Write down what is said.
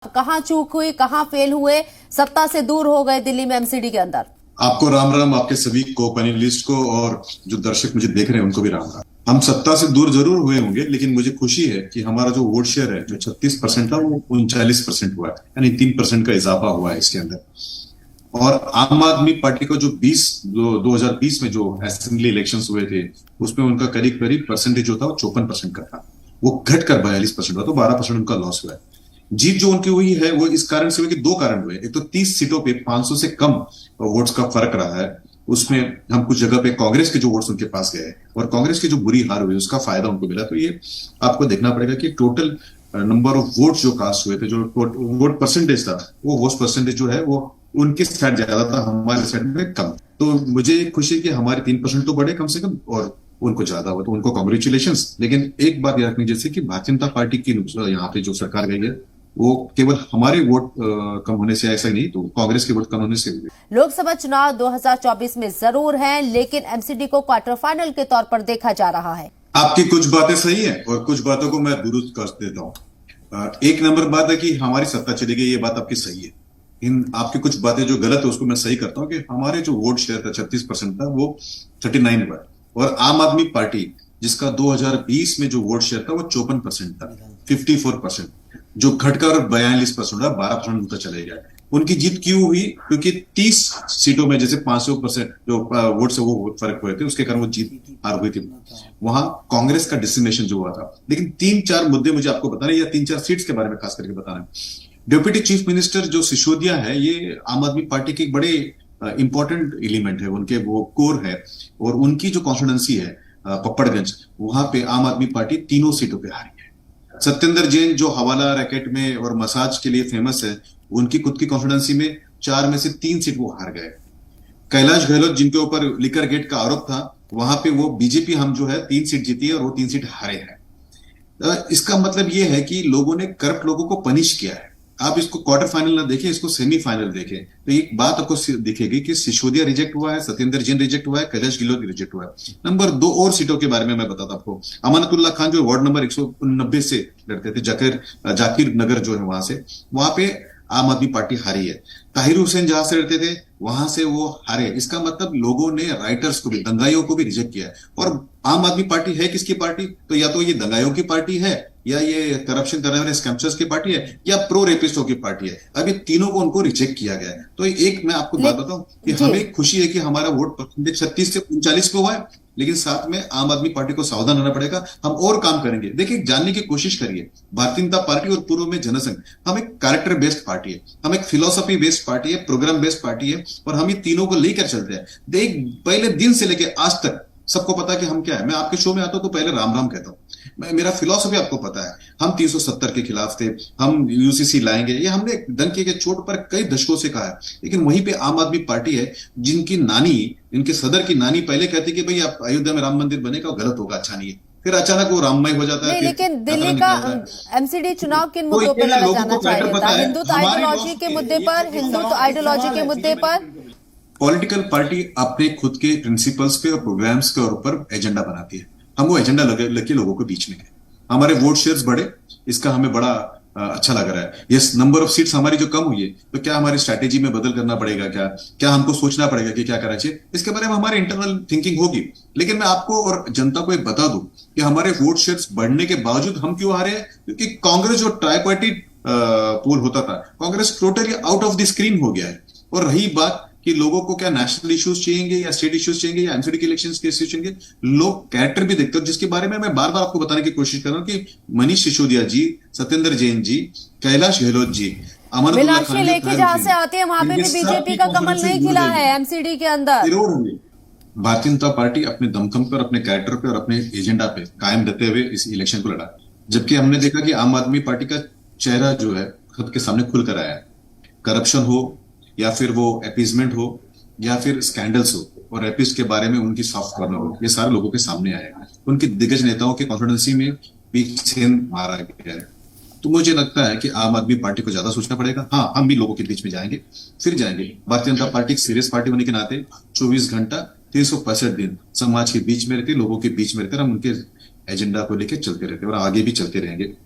कहां चूक हुई, कहां फेल हुए, सत्ता से दूर हो गए दिल्ली में एमसीडी के अंदर? आपको राम राम, आपके सभी को पैनलिस्ट को और जो दर्शक मुझे देख रहे हैं उनको भी राम राम। हम सत्ता से दूर जरूर हुए होंगे, लेकिन मुझे खुशी है कि हमारा जो वोट शेयर है जो 36% था वो 39% हुआ है, यानी 3% का इजाफा हुआ है इसके अंदर। और आम आदमी पार्टी का जो 2020 में जो असेंबली इलेक्शंस हुए थे उसमें उनका करीब करीब परसेंटेज जो था वो 54% का था, वो घटकर 42% हुआ, तो 12% उनका लॉस हुआ है। जीत जो उनकी हुई है वो इस कारण से हुई कि दो कारण हुए। एक तो 30 सीटों पे 500 से कम वोट्स का फर्क रहा है, उसमें हम कुछ जगह पे कांग्रेस के जो वोट्स उनके पास गए और कांग्रेस की जो बुरी हार हुई उसका फायदा उनको मिला। तो ये आपको देखना पड़ेगा कि टोटल नंबर ऑफ वोट्स जो कास्ट हुए थे, जो वोट परसेंटेज था, वो वोट परसेंटेज जो है वो उनके साइड ज्यादा था, हमारे साइड में कम। तो मुझे खुशी है कि हमारे 3% तो बढ़े कम से कम और उनको ज्यादा हुआ, तो उनको कॉन्ग्रेचुलेशन। लेकिन एक बात याद रखनी, जैसे कि भारतीय जनता पार्टी की यहाँ पे जो सरकार गई है वो केवल हमारे वोट कम होने से ऐसा ही नहीं, तो कांग्रेस के वोट कम होने से भी। लोकसभा चुनाव 2024 में जरूर है, लेकिन एमसीडी को क्वार्टर फाइनल के तौर पर देखा जा रहा है। आपकी कुछ बातें सही है और कुछ बातों को मैं दुरुस्त कर देता हूँ। एक नंबर बात है कि हमारी सत्ता चली गई, ये बात आपकी सही है। इन आपकी कुछ बातें जो गलत है उसको मैं सही करता हूँ कि हमारे जो वोट शेयर था 36% था वो 39 हुआ, और आम आदमी पार्टी जिसका 2020 में जो वोट शेयर था वो 54% था, 54%, जो घटकर 42% 12% उनका चले गया। उनकी जीत क्यों हुई? क्योंकि 30 सीटों में जैसे 500% जो वोट से वो फर्क हुए थे, उसके कारण वो जीत हार हुई थी। वहां कांग्रेस का डिसिग्नेशन जो हुआ था। लेकिन 3-4 मुद्दे मुझे आपको बताने, या 3-4 सीट्स के बारे में खास करके बताना है। डिप्टी चीफ मिनिस्टर जो सिसोदिया है, ये आम आदमी पार्टी के एक बड़े इंपॉर्टेंट एलिमेंट है, उनके वो कोर है, और उनकी जो कॉन्स्टिट्यूंसी है पप्पड़गंज, वहां पे आम आदमी पार्टी तीनों सीटों पे हारी है। सत्येंद्र जैन जो हवाला रैकेट में और मसाज के लिए फेमस है, उनकी खुद की कॉन्स्टिट्यूंसी में 4 में से 3 सीट वो हार गए। कैलाश गहलोत जिनके ऊपर लिकर गेट का आरोप था, वहां पे वो बीजेपी हम जो है 3 सीट जीती है और वो 3 सीट हारे हैं। इसका मतलब ये है कि लोगों ने करप्ट लोगों को पनिश किया है। आप इसको क्वार्टर फाइनल ना देखें, इसको सेमीफाइनल देखें, तो एक बात आपको दिखेगी कि सिसोदिया रिजेक्ट हुआ है, सत्येंद्र जैन रिजेक्ट हुआ है, कैलाश गहलोत रिजेक्ट हुआ है। नंबर 2 और सीटों के बारे में मैं बताता आपको। अमानतुल्लाह खान जो वार्ड नंबर 190 से लड़ते थे, जाकिर नगर जो है वहां से, वहां पे आम आदमी पार्टी हारी है। ताहिर हुसैन जहां से लड़ते थे वहां से वो हारे। इसका मतलब लोगों ने राइटर्स को भी, दंगाइयों को भी रिजेक्ट किया है। और आम आदमी पार्टी है किसकी पार्टी? तो या तो ये दंगाइयों की पार्टी है, या ये करप्शन करने वाले स्कैमर्स की पार्टी है, या प्रो रेपिस्टों की पार्टी है। अब ये तीनों को उनको रिजेक्ट किया गया है। तो एक मैं आपको बात बताऊं कि हमें खुशी है कि हमारा वोट परसेंटेज 36 से 39 पे हुआ है, लेकिन साथ में आम आदमी पार्टी को सावधान रहना पड़ेगा। हम और काम करेंगे। देखिए, जानने की कोशिश करिए, भारतीय जनता पार्टी और पूर्व में जनसंघ, हम एक कैरेक्टर बेस्ड पार्टी है, हम एक फिलोसफी बेस्ड पार्टी है, प्रोग्राम बेस्ड पार्टी है, और हम ये तीनों को लेकर चलते हैं। देख, पहले दिन से लेकर आज तक सबको पता है कि हम क्या है। मैं आपके शो में आता हूं तो पहले राम राम कहता हूं। मेरा फिलॉसफी आपको पता है। हम 370 के खिलाफ थे, हम यूसीसी लाएंगे, ये हमने डंके के चोट पर कई दशकों से कहा है। लेकिन वहीं पे आम आदमी पार्टी है जिनकी नानी, इनके सदर की नानी पहले कहती कि भाई आप अयोध्या में राम मंदिर बनेगा, गलत होगा, अच्छा नहीं है। फिर अचानक वो राममय हो जाता है। लेकिन दिल्ली का एमसीडी चुनाव किन मुद्दों पर लड़ा जाना चाहिए था? हिंदुत्व आइडियोलॉजी के मुद्दे पर, हिंदुत्व आइडियोलॉजी के मुद्दे पर। पॉलिटिकल पार्टी अपने खुद के प्रिंसिपल्स पे और प्रोग्राम्स के ऊपर एजेंडा बनाती है। हम वो एजेंडा लेके लोगों के बीच में है। हमारे वोट शेयर्स बढ़े, इसका हमें बड़ा अच्छा लग रहा है। यस, नंबर ऑफ सीट्स हमारी जो कम हुई है, तो क्या हमारी स्ट्रैटेजी में बदल करना पड़ेगा? क्या हमको सोचना पड़ेगा कि क्या करना चाहिए? इसके बारे में हमारी इंटरनल थिंकिंग होगी। लेकिन मैं आपको और जनता को एक बता दूं कि हमारे वोट शेयर्स बढ़ने के बावजूद हम क्यों हारे हैं? क्योंकि कांग्रेस जो ट्राईपार्टी पोल होता था, Congress totally out of the screen हो गया है। और रही बात कि लोगों को क्या नेशनल इश्यूज चाहिए, या स्टेट इश्यूज चाहिए, या एमसीडी के इलेक्शंस के इश्यूज चाहिए, लोग कैरेक्टर भी देखते हैं, जिसके बारे में मैं बार बार आपको बताने की कोशिश कर रहा हूं कि मनीष सिसोदिया जी, सत्येंद्र जैन जी, कैलाश गहलोत जी, अमानतुल्लाह खान लेके जहां से आते हैं वहां पे भी बीजेपी का कमल नहीं खिला है एमसीडी के अंदर। भारतीय जनता पार्टी अपने दमखम पर, अपने कैरेक्टर पे और अपने एजेंडा पे कायम रहते हुए इस इलेक्शन को लड़ा। जबकि हमने देखा कि आम आदमी पार्टी का चेहरा जो है खुद के सामने खुल कर आया है। करप्शन हो, या फिर वो अपीजमेंट हो, या फिर स्कैंडल्स हो, और रेपिस्ट के बारे में उनकी सॉफ्ट कॉर्नर हो, ये सारे लोगों के सामने आएगा। उनके दिग्गज नेताओं के कॉन्स्टिट्यूंसी में पीछे मारा गया है। तो मुझे लगता है कि आम आदमी पार्टी को ज्यादा सोचना पड़ेगा। हाँ, हम भी लोगों के बीच में जाएंगे, फिर जाएंगे। भारतीय जनता पार्टी एक सीरियस पार्टी होने के नाते 24 घंटा 365 दिन समाज के बीच में रहते, लोगों के बीच में रहते, हम उनके एजेंडा को लेकर चलते रहते और आगे भी चलते रहेंगे।